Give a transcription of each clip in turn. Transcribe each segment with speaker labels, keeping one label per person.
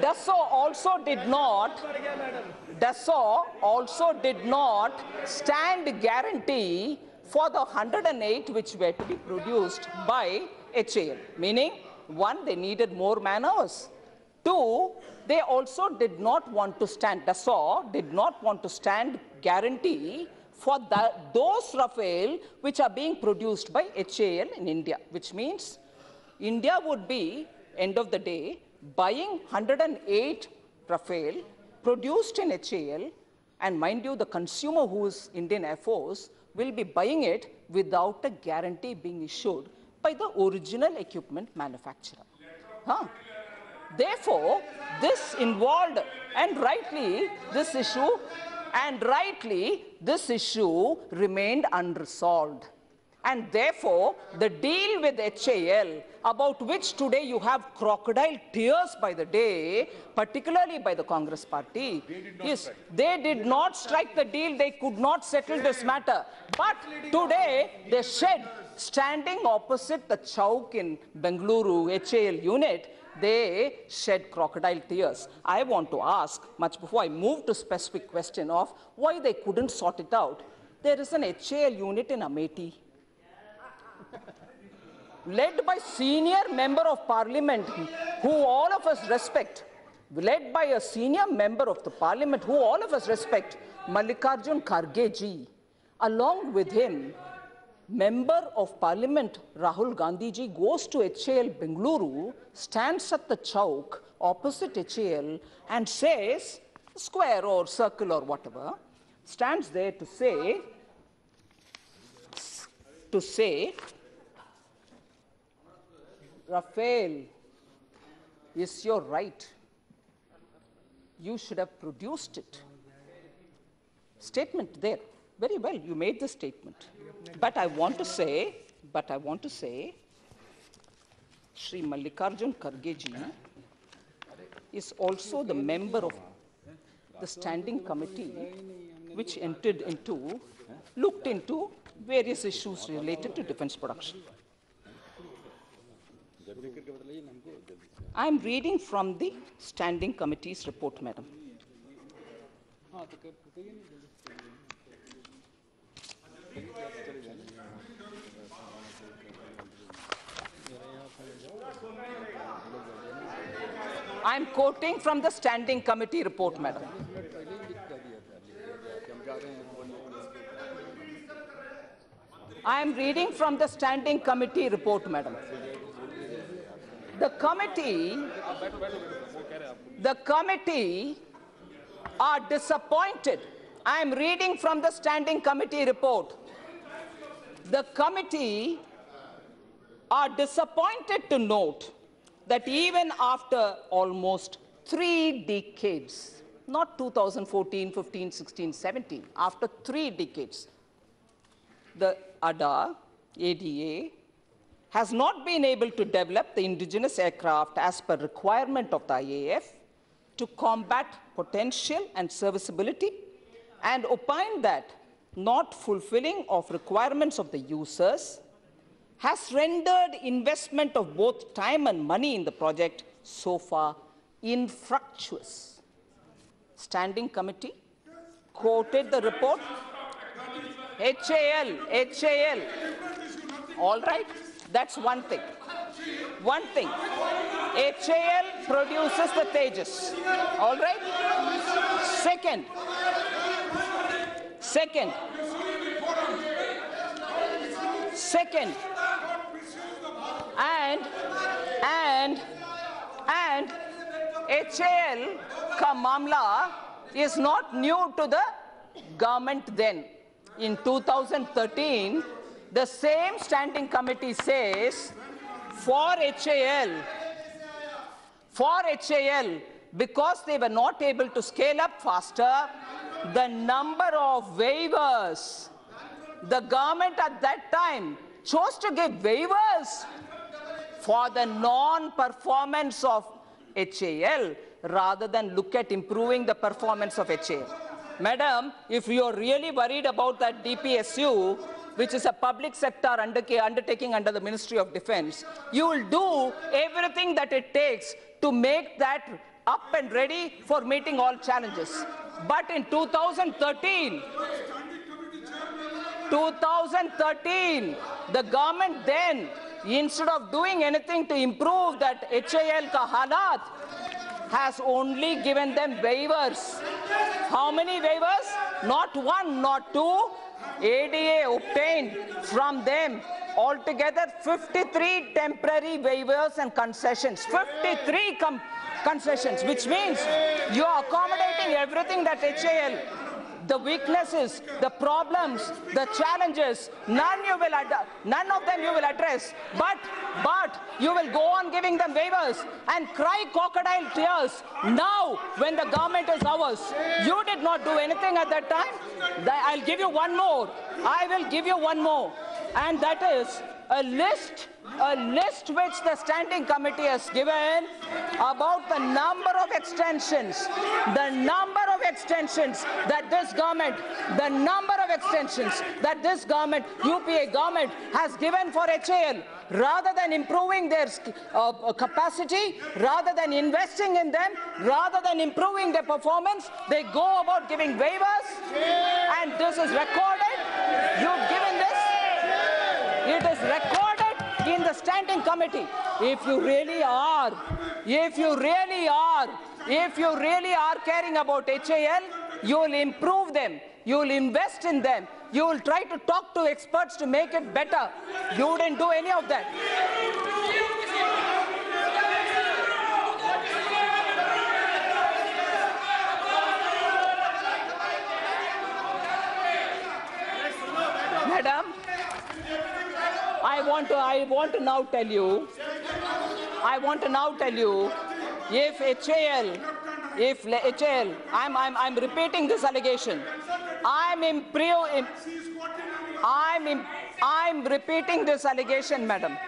Speaker 1: Dassault also did not stand guarantee for the 108 which were to be produced by HAL. Meaning, one, they needed more man-hours. Two, they also did not want to stand, Dassault did not want to stand guarantee for those Rafale which are being produced by HAL in India, which means India would be, end of the day, buying 108 Rafale produced in HAL, and mind you, the consumer, who is Indian Air Force, will be buying it without a guarantee being issued by the original equipment manufacturer. Therefore, this involved, and rightly, this issue remained unresolved. And therefore, the deal with HAL, about which today you have crocodile tears by the day, particularly by the Congress party, they did not strike the deal, they could not settle this matter. But today, they shed, standing opposite the Chowk in Bengaluru HAL unit, they shed crocodile tears. I want to ask, much before I move to specific question of why they couldn't sort it out, there is an HAL unit in Amethi, led by senior member of parliament who all of us respect, Mallikarjun Kharge ji. Along with him, member of parliament Rahul Gandhi ji goes to HAL Bengaluru, stands at the Chowk opposite HAL and says, square or circle or whatever, stands there to say, Rafale is your right. You should have produced it. Statement there. Very well, you made the statement. But I want to say, Shri Mallikarjun Kharge ji is also the member of the standing committee which looked into various issues related to defense production. I am reading from the standing committee's report, madam. I am quoting from the standing committee report, madam. I am reading from the standing committee report, madam. The committee are disappointed. I am reading from the standing committee report. The committee are disappointed to note that even after almost 3 decades, not 2014, 15, 16, 17, after 3 decades, the ADA has not been able to develop the indigenous aircraft as per requirement of the IAF to combat potential and serviceability, and opined that not fulfilling of requirements of the users has rendered investment of both time and money in the project so far infructuous. Standing committee quoted the report. HAL. All right, that's one thing. HAL produces the Tejas. All right. Second. And HAL ka mamla is not new to the government then. In 2013, the same standing committee says for HAL, because they were not able to scale up faster, the number of waivers, the government at that time chose to give waivers for the non-performance of HAL rather than look at improving the performance of HAL. Madam, if you are really worried about that DPSU, which is a public sector undertaking under the Ministry of Defense, you will do everything that it takes to make that up and ready for meeting all challenges. But in 2013, the government then, instead of doing anything to improve that HAL ka halat, has only given them waivers. How many waivers? Not one, not two. ADA obtained from them altogether 53 temporary waivers and concessions. 53 concessions, which means you are accommodating everything that HAL, the weaknesses, the problems, the challenges, none of them you will address, but you will go on giving them waivers and cry crocodile tears now when the government is ours. You did not do anything at that time. I'll give you one more. I will give you one more, and that is a list which the standing committee has given about the number of extensions that this government, UPA government has given for HAL. Rather than improving their capacity, rather than investing in them, rather than improving their performance, they go about giving waivers, and this is recorded. You've given this. It is recorded in the standing committee. If you really are caring about HAL, you will improve them, you will invest in them, you will try to talk to experts to make it better. You didn't do any of that. Madam, I want to now tell you, if HAL, I'm repeating this allegation. I'm repeating this allegation, madam.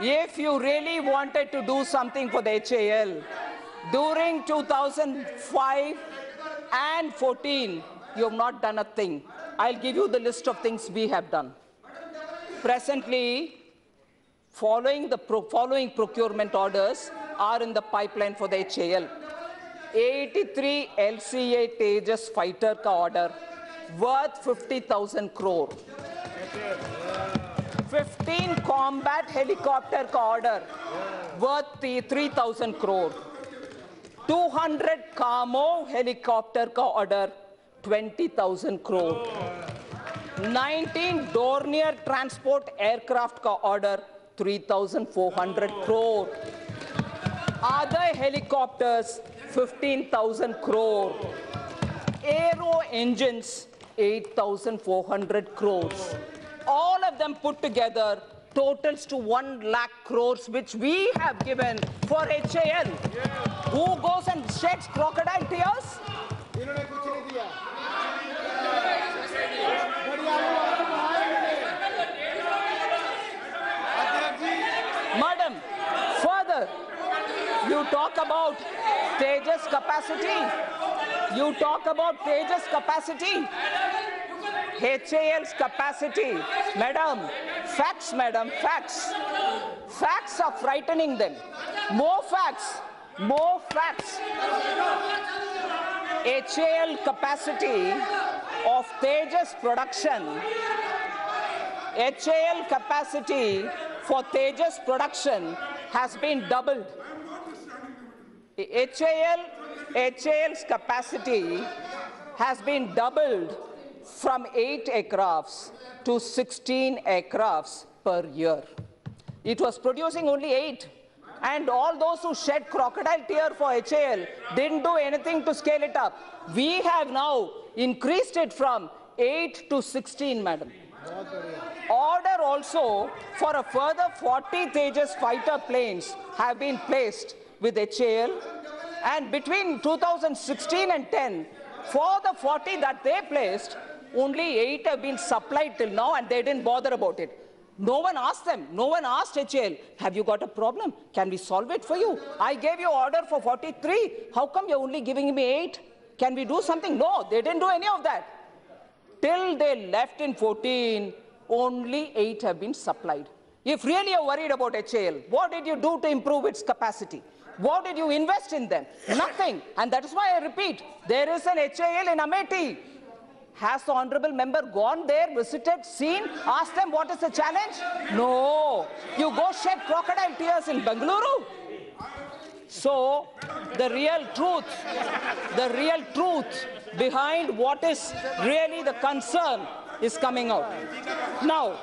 Speaker 1: If you really wanted to do something for the HAL, during 2005 and 14, you have not done a thing. I'll give you the list of things we have done. Presently, following procurement orders are in the pipeline for the HAL. 83 LCA Tejas fighter ka order worth 50,000 crore. 15 combat helicopter ka order worth 3,000 crore. 200 Kamo helicopter ka order 20,000 crore. 19 Dornier transport aircraft ka order 3,400 crore. Other helicopters 15,000 crore. Aero engines 8,400 crores. All of them put together totals to 1 lakh crores, which we have given for HAL. Who goes and sheds crocodile tears? Madam, further, you talk about Tejas capacity. HAL's capacity. Madam, facts, facts. Facts are frightening them. More facts. HAL capacity of Tejas production. HAL capacity for Tejas production has been doubled. HAL's capacity has been doubled from 8 aircrafts to 16 aircrafts per year. It was producing only 8. And all those who shed crocodile tear for HAL didn't do anything to scale it up. We have now increased it from 8 to 16, madam. Order also for a further 40 Tejas fighter planes have been placed with HAL. And between 2016 and 10, for the 40 that they placed, only 8 have been supplied till now, and they didn't bother about it. No one asked them. No one asked HAL, have you got a problem? Can we solve it for you? I gave you order for 43. How come you're only giving me 8? Can we do something? No, they didn't do any of that. Till they left in 14, only 8 have been supplied. If really you're worried about HAL, what did you do to improve its capacity? What did you invest in them? Nothing. And that is why I repeat, there is an HAL in Amethi. Has the honorable member gone there, visited, seen, asked them what is the challenge? No. You go shed crocodile tears in Bengaluru. So the real truth behind what is really the concern is coming out. Now,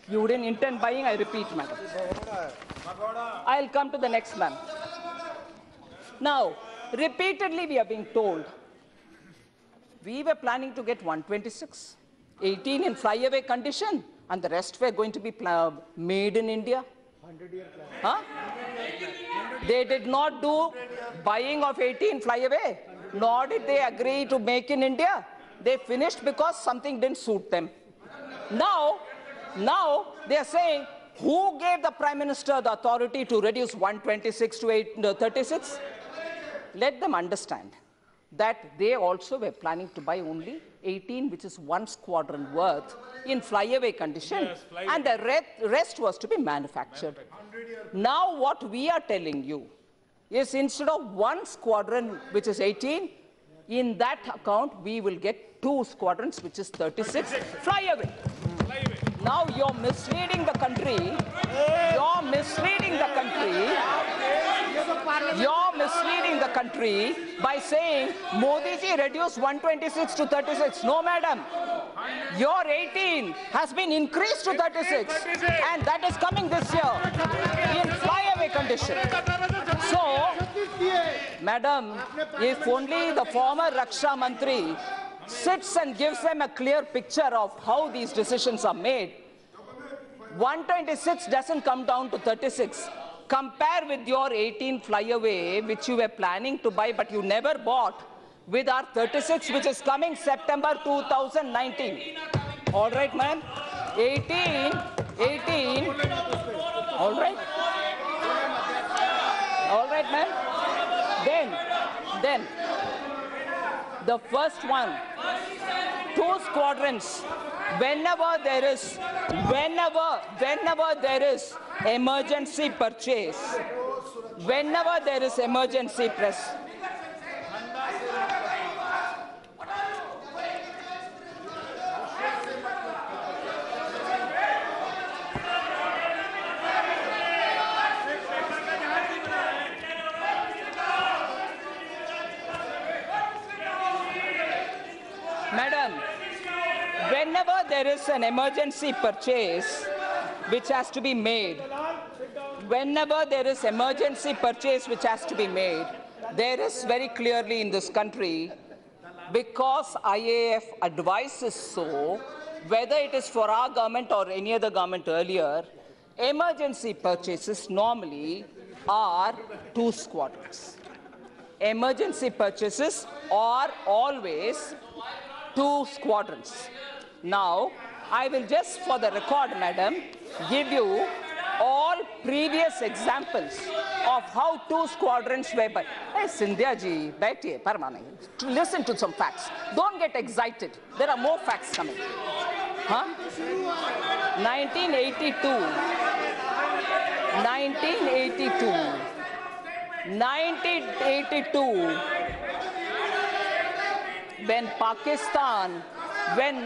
Speaker 1: you didn't intend buying, I repeat, madam. I'll come to the next man. Now, repeatedly we are being told, we were planning to get 126, 18 in flyaway condition, and the rest were going to be made in India. 100-year plan. Huh? They did not do buying of 18 flyaway, nor did they agree to make in India. They finished because something didn't suit them. Now they are saying, who gave the Prime Minister the authority to reduce 126 to 36? Let them understand that they also were planning to buy only 18, which is one squadron worth, in flyaway condition, yes, and the rest was to be manufactured. Now what we are telling you is, instead of one squadron, which is 18, in that account we will get 2 squadrons, which is 36 flyaway. Now you're misleading the country. You're misleading the country. You're misleading the country by saying Modi ji reduced 126 to 36. No, madam. Your 18 has been increased to 36, and that is coming this year in flyaway condition. So, madam, if only the former Raksha Mantri sits and gives them a clear picture of how these decisions are made, 126 doesn't come down to 36. Compare with your 18 flyaway, which you were planning to buy, but you never bought, with our 36, which is coming September 2019. All right, ma'am? 18, all right? All right, ma'am? Then, the first one, 2 squadrons, whenever there is emergency purchase, whenever there is emergency press, madam, whenever there is an emergency purchase which has to be made, there is very clearly in this country, because IAF advises so, whether it is for our government or any other government earlier, emergency purchases normally are 2 squadrons. Emergency purchases are always 2 squadrons. Now, I will just, for the record, madam, give you all previous examples of how 2 squadrons were by. Hey, Sindhya ji, baithiye, Paramani. Listen to some facts. Don't get excited. There are more facts coming. Huh? 1982, when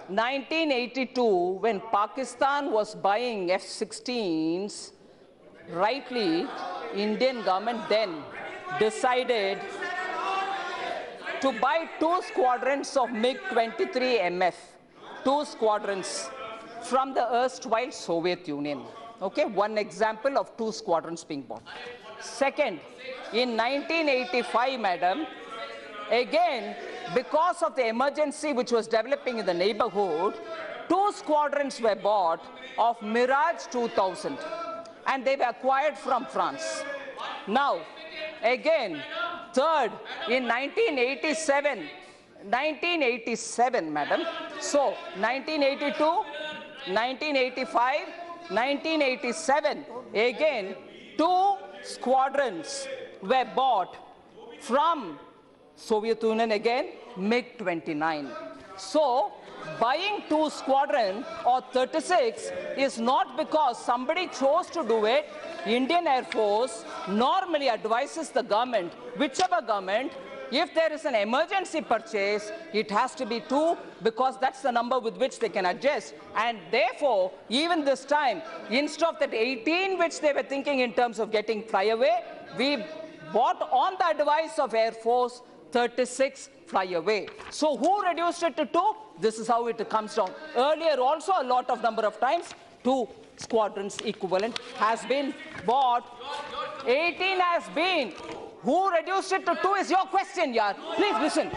Speaker 1: 1982, when Pakistan was buying F-16s, rightly, Indian government then decided to buy 2 squadrons of MiG-23 MF, 2 squadrons from the erstwhile Soviet Union. Okay, one example of 2 squadrons being bought. Second, in 1985, madam, again, because of the emergency which was developing in the neighborhood, 2 squadrons were bought of Mirage 2000, and they were acquired from France. Now, again, third, in 1987, madam. So, 1982, 1985, 1987, again, 2 squadrons were bought from Soviet Union, again, MiG-29. So, buying 2 squadron or 36 is not because somebody chose to do it. Indian Air Force normally advises the government, whichever government, if there is an emergency purchase, it has to be 2 because that's the number with which they can adjust. And therefore, even this time, instead of that 18 which they were thinking in terms of getting flyaway, we bought on the advice of Air Force 36 flyaway. So who reduced it to 2? This is how it comes down. Earlier also a lot of number of times 2 squadrons equivalent has been bought. 18 has been. Who reduced it to 2 is your question, yaar. Please listen.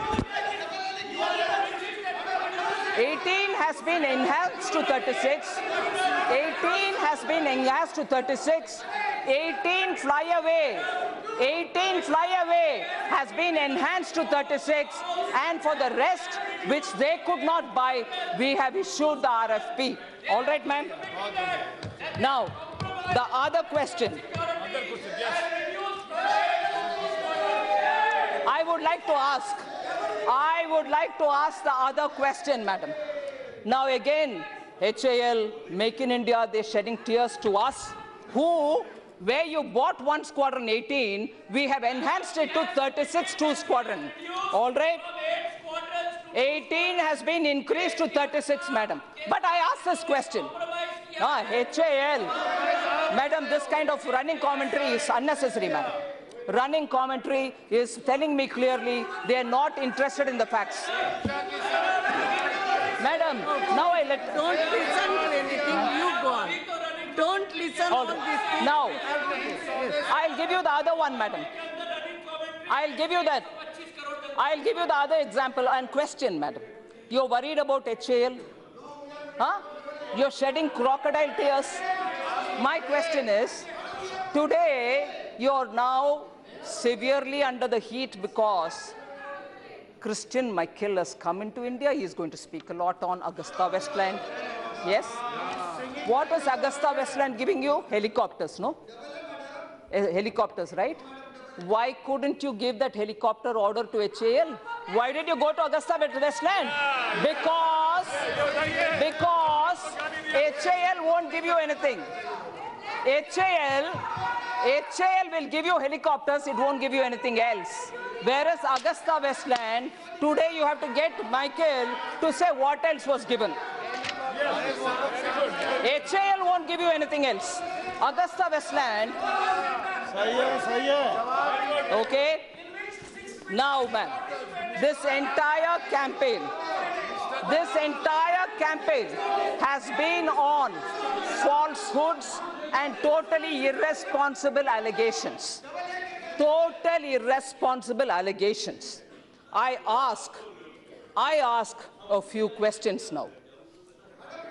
Speaker 1: 18 has been enhanced to 36. 18 has been enhanced to 36. 18 flyaway. 18 flyaway has been enhanced to 36. And for the rest, which they could not buy, we have issued the RFP. All right, ma'am? Now, the other question. I would like to ask the other question, madam. Now again, HAL, Make in India, they're shedding tears to us, where you bought 1 squadron 18, we have enhanced it to 36 2 squadron. All right? 18 has been increased to 36, madam. But I ask this question. HAL, madam, this kind of running commentary is unnecessary, madam. Running commentary is telling me clearly they are not interested in the facts. Madam, now I let...
Speaker 2: Don't listen to anything, you go on. Don't listen
Speaker 1: all
Speaker 2: to these things.
Speaker 1: Now, I'll give you the other one, madam. I'll give you the other example and question, madam. You're worried about HAL? Huh? You're shedding crocodile tears? My question is, today you're now severely under the heat because Christian Michael has come into India. He's going to speak a lot on Augusta Westland. Yes? What is Augusta Westland giving you? Helicopters, no? Helicopters, right? Why couldn't you give that helicopter order to HAL? Why did you go to Augusta Westland? Because HAL won't give you anything. HAL will give you helicopters, it won't give you anything else. Whereas Augusta Westland, today you have to get Michael to say what else was given. HAL won't give you anything else. Augusta Westland. Okay. Now, ma'am, this entire campaign has been on falsehoods and totally irresponsible allegations. Total irresponsible allegations. I ask a few questions now.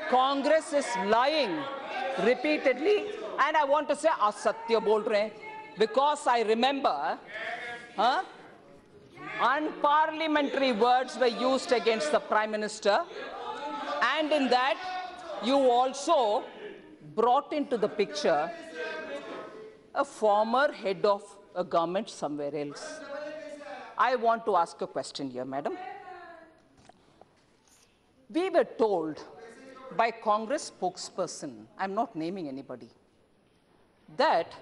Speaker 1: Congress is lying repeatedly, and I want to say asatya bol rahe hain, because I remember unparliamentary words were used against the Prime Minister, and in that you also brought into the picture a former head of a government somewhere else. I want to ask a question here, madam. We were told by Congress spokesperson, I'm not naming anybody, that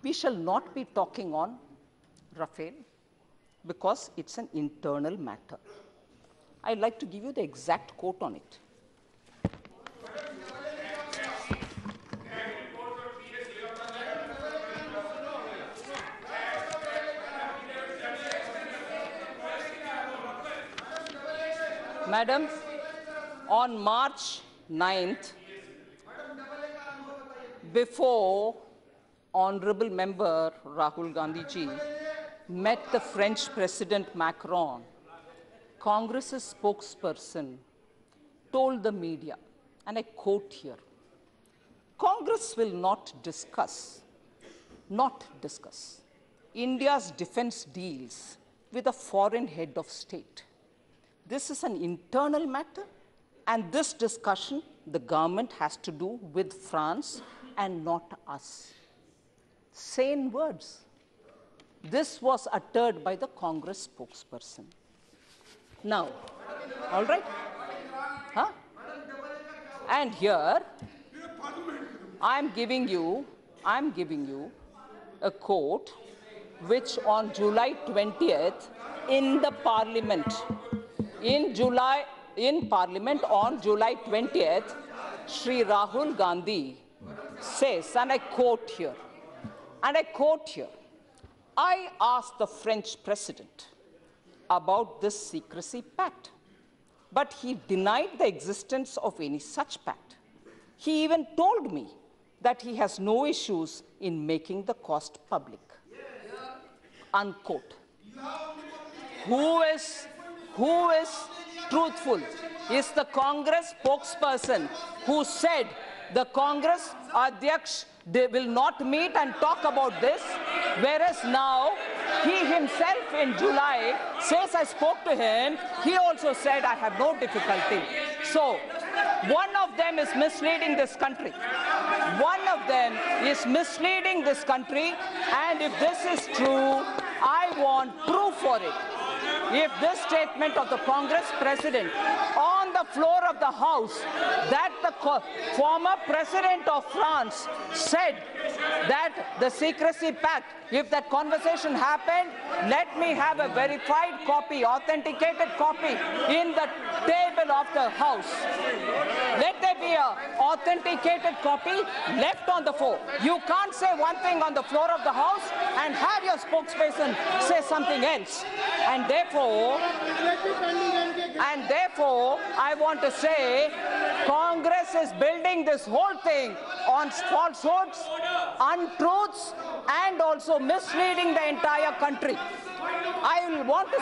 Speaker 1: we shall not be talking on Rafale because it's an internal matter. I'd like to give you the exact quote on it. Madam, on March 9th, before Honorable Member Rahul Gandhi ji met the French President Macron, Congress's spokesperson told the media, and I quote here, Congress will not discuss India's defense deals with a foreign head of state. This is an internal matter, and this discussion the government has to do with France and not us. Sane words. This was uttered by the Congress spokesperson. now. All right? Huh? And here, I'm giving you a quote which on July 20th in the Parliament, in Parliament on July 20th, Shri Rahul Gandhi says, and I quote here, I asked the French president about this secrecy pact, but he denied the existence of any such pact. He even told me that he has no issues in making the cost public. Unquote. Who is truthful? Is the Congress spokesperson who said the Congress Adhyaksh will not meet and talk about this, whereas now he himself in July says I spoke to him, he also said I have no difficulty. So one of them is misleading this country. One of them is misleading this country, and if this is true, I want proof for it. If this statement of the Congress president on the floor of the House that the former president of France said that the secrecy pact, if that conversation happened, let me have a verified copy, authenticated copy in the table of the House. Let there be an authenticated copy left on the floor. You can't say one thing on the floor of the House and have your spokesperson say something else. And therefore, I want to say, Congress is building this whole thing on falsehoods, untruths, and also misleading the entire country. I will want to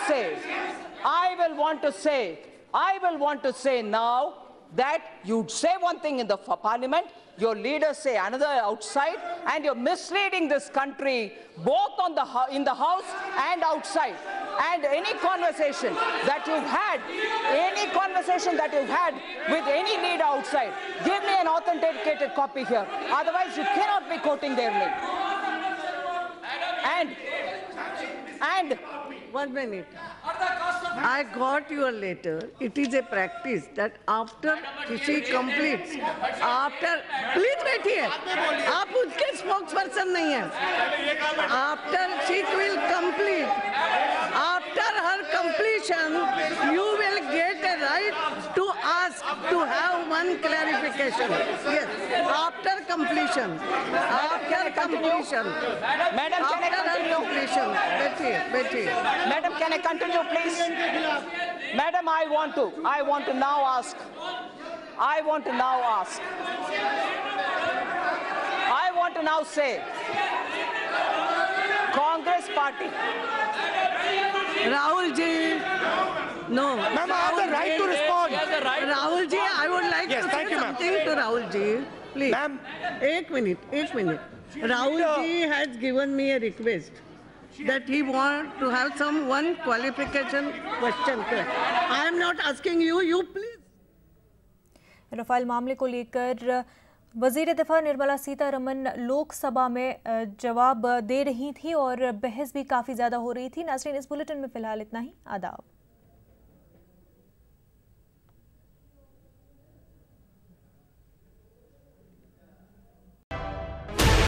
Speaker 1: say now that you say one thing in the Parliament, your leaders say another outside, and you're misleading this country both in the House and outside. And any conversation that you've had with any leader outside, give me an authenticated copy here. Otherwise, you cannot be quoting their name. And
Speaker 2: 1 minute. I got your letter. It is a practice that after she completes, please बैठिए. आप उसके spokesperson नहीं हैं. After she will complete, after her completion, you will get a right to ask to have one clarification. Yes. After completion.
Speaker 1: Madam, can I continue?
Speaker 2: बैठिए.
Speaker 1: Madam, can I continue, please? Madam, I want to now say, Congress party.
Speaker 2: Rahul ji, no.
Speaker 3: Ma'am, I have the right to respond.
Speaker 2: Rahul ji, I would like to say something to Rahul ji. Please.
Speaker 3: Ma'am.
Speaker 2: एक minute. Rahul ji has given me a request that he wants to have one qualification question. I am not asking you please.
Speaker 4: Rafale मामले को लेकर वज़ीर दिफा निर्मला सीतारमण लोकसभा में जवाब दे रही थी और बहस भी काफ़ी ज़्यादा हो रही थी। नाज़रीन, इस बुलेटिन में फ़िलहाल इतना ही। आदाब।